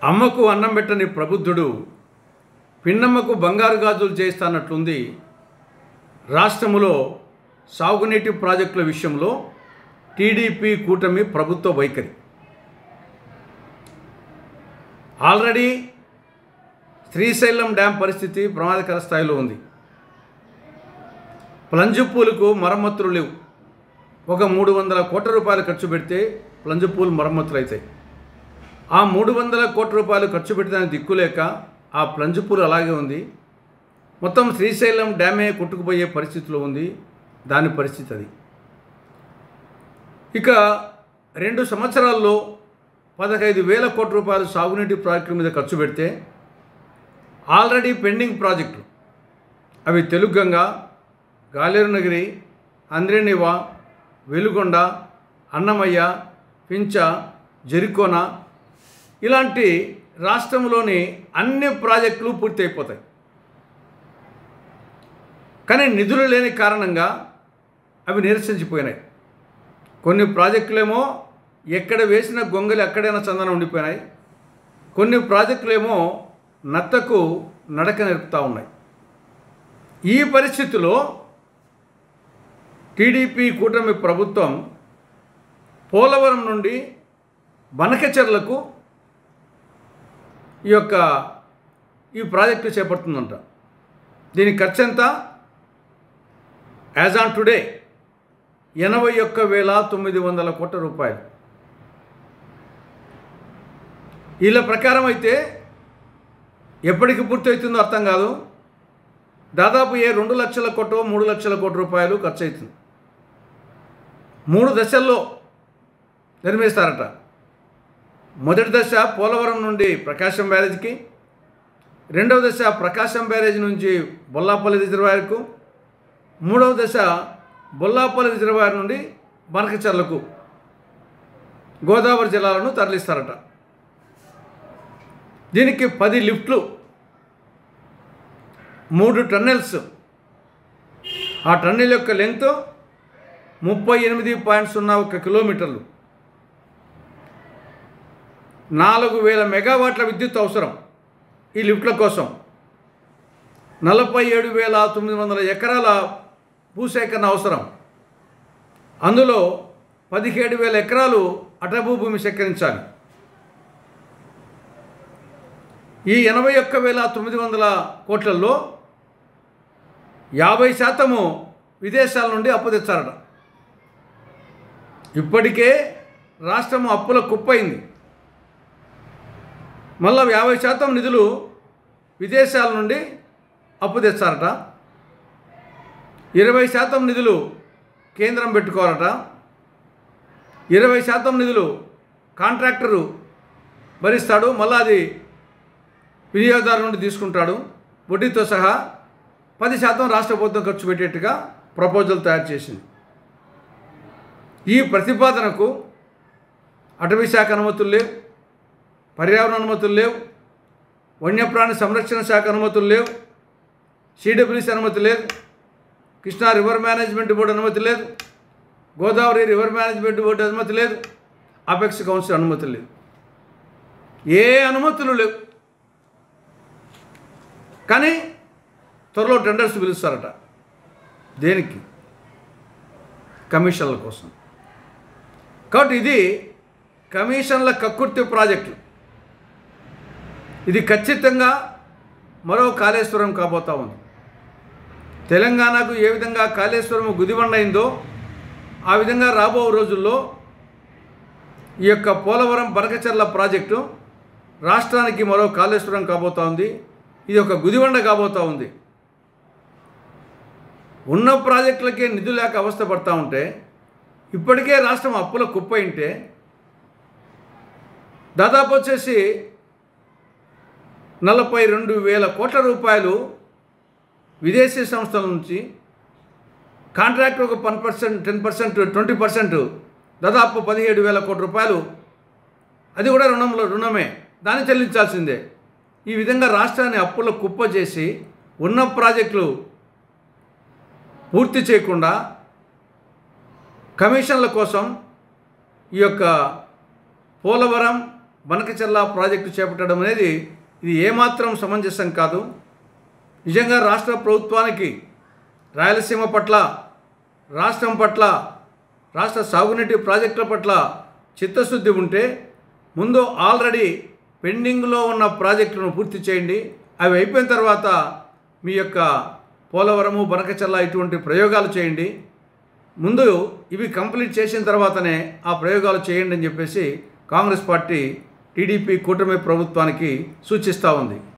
అమ్మకు అన్నం పెట్టని ప్రబుద్ధుడు పిన్నమ్మకు బంగారు గాజులు చేస్తానట్లుంది రాష్ట్రములో సాగునీటి ప్రాజెక్టుల విషయంలో టీడీపీ కూటమి ప్రభుత్వ వైఖరి. ఆల్రెడీ శ్రీశైలం డ్యాం పరిస్థితి ప్రమాదకర స్థాయిలో ఉంది. ప్లంజుపూలుకు మరమ్మతులు లేవు. ఒక 300 కోట్ల రూపాయలు ఖర్చు పెడితే ప్లంజుపూల్ మరమ్మతులు అవుతాయి. ఆ 300 కోట్ల రూపాయలు ఖర్చు పెట్టడానికి దిక్కులేక ఆ ప్లంజుపూల్ అలాగే ఉంది. మొత్తం శ్రీశైలం డ్యామే కొట్టుకుపోయే పరిస్థితిలో ఉంది. దాని పరిస్థితి అది. ఇక 2 సంవత్సరాల్లో 15,000 కోట్ల రూపాయలు సాగునీటి ప్రాజెక్టుల మీద ఖర్చు పెడితే ఆల్రెడీ పెండింగ్ ప్రాజెక్టులు అవి తెలుగంగ, గాలేరునగిరి, అంద్రేనివా, వెలుగొండ, అన్నమయ్య, పించ, జరికోన ఇలాంటి రాష్ట్రంలోని అన్ని ప్రాజెక్టులు పూర్తి అయిపోతాయి. కానీ నిధులు లేని కారణంగా అవి నిరసించిపోయినాయి. కొన్ని ప్రాజెక్టులేమో ఎక్కడ వేసిన గొంగలి అక్కడైనా చందనం ఉండిపోయినాయి. కొన్ని ప్రాజెక్టులేమో నత్తకు నడక నేర్పుతూ ఉన్నాయి. ఈ పరిస్థితిలో టీడీపీ కూటమి ప్రభుత్వం పోలవరం నుండి బనకచెర్లకు ఈ ప్రాజెక్టు చేపడుతుందంట. దీని ఖర్చు ఎంత? యాజ్ ఆన్ టుడే 81,900 కోట్ల రూపాయలు. వీళ్ళ ప్రకారం అయితే ఎప్పటికి పూర్తి అవుతుందో అర్థం కాదు. దాదాపు 2 లక్షల కోట్లు 3 లక్షల కోట్ల రూపాయలు ఖర్చు అవుతుంది. 3 దశల్లో నిర్మిస్తారట. మొదటి దశ పోలవరం నుండి ప్రకాశం బ్యారేజ్కి, రెండవ దశ ప్రకాశం బ్యారేజ్ నుంచి బొల్లాపల్లి రిజర్వాయర్కు, మూడవ దశ బొల్లాపల్లి రిజర్వాయర్ నుండి బనకచెర్లకు గోదావరి జలాలను తరలిస్తారట. దీనికి 10 లిఫ్ట్లు, 3 టన్నెల్స్. ఆ టన్నెల్ యొక్క లెంగ్త్ 38.01 కిలోమీటర్లు. 4,000 మెగావాట్ల విద్యుత్ అవసరం ఈ లిఫ్ట్ల కోసం. 47,900 ఎకరాల భూసేకరణ అవసరం. అందులో 17,000 ఎకరాలు అటవీ భూమి సేకరించాలి. ఈ 81,900 కోట్లలో 50% విదేశాల నుండి అప్పు తెచ్చారట. ఇప్పటికే రాష్ట్రం అప్పుల కుప్పైంది. మళ్ళా 50% నిధులు విదేశాల నుండి అప్పు తెచ్చారట. 20% నిధులు కేంద్రం పెట్టుకోవాలట. 20% నిధులు కాంట్రాక్టరు భరిస్తాడు. మళ్ళీ అది వినియోగదారు నుండి తీసుకుంటాడు వడ్డీతో సహా. 10% రాష్ట్ర ప్రభుత్వం ఖర్చు పెట్టేట్టుగా ప్రపోజల్ తయారు చేసింది. ఈ ప్రతిపాదనకు అటవీ శాఖ అనుమతులు లేవు, పర్యావరణ అనుమతులు లేవు, వన్యప్రాణి సంరక్షణ శాఖ అనుమతులు లేవు, సిడబ్ల్యూసీ అనుమతి లేదు, కృష్ణా రివర్ మేనేజ్మెంట్ బోర్డు అనుమతి లేదు, గోదావరి రివర్ మేనేజ్మెంట్ బోర్డు అనుమతి లేదు, అపెక్స్ కౌన్సిల్ అనుమతులు లేవు. ఏ అనుమతులు లేవు. కానీ త్వరలో టెండర్స్ పిలుస్తారట. దేనికి? కమిషన్ల కోసం. కాబట్టి ఇది కమిషన్ల కక్కుర్తి ప్రాజెక్టు. ఇది ఖచ్చితంగా మరో కాళేశ్వరం కాబోతా ఉంది. తెలంగాణకు ఏ విధంగా కాళేశ్వరం గుదిబండైందో ఆ విధంగా రాబో రోజుల్లో ఈ యొక్క పోలవరం బనకచెర్ల ప్రాజెక్టు రాష్ట్రానికి మరో కాళేశ్వరం కాబోతా ఉంది. ఇది ఒక గుదిబండ కాబోతా ఉంది. ఉన్న ప్రాజెక్టులకే నిధులు లేక అవస్థ పడతా ఉంటే, ఇప్పటికే రాష్ట్రం అప్పుల కుప్పయింటే, దాదాపు వచ్చేసి 42,000 కోట్ల రూపాయలు విదేశీ సంస్థల నుంచి, కాంట్రాక్ట్ ఒక 10%, 20% దాదాపు 17,000 కోట్ల రూపాయలు, అది కూడా రుణమే, దాన్ని చెల్లించాల్సిందే. ఈ విధంగా రాష్ట్రాన్ని అప్పుల కుప్ప చేసి ఉన్న ప్రాజెక్టులు పూర్తి చేయకుండా కమిషన్ల కోసం ఈ యొక్క పోలవరం బనకచెర్ల ప్రాజెక్టు చేపట్టడం అనేది ఇది ఏమాత్రం సమంజసం కాదు. నిజంగా రాష్ట్ర ప్రభుత్వానికి రాయలసీమ పట్ల, రాష్ట్రం పట్ల, రాష్ట్ర సాగునీటి ప్రాజెక్టుల పట్ల చిత్తశుద్ధి ఉంటే ముందు ఆల్రెడీ పెండింగ్లో ఉన్న ప్రాజెక్టులను పూర్తి చేయండి. అవి అయిపోయిన తర్వాత మీ యొక్క పోలవరము, బనకచెర్ల ఇటువంటి ప్రయోగాలు చేయండి. ముందు ఇవి కంప్లీట్ చేసిన తర్వాతనే ఆ ప్రయోగాలు చేయండి అని చెప్పేసి కాంగ్రెస్ పార్టీ టీడీపీ కూటమి ప్రభుత్వానికి సూచిస్తూ ఉంది.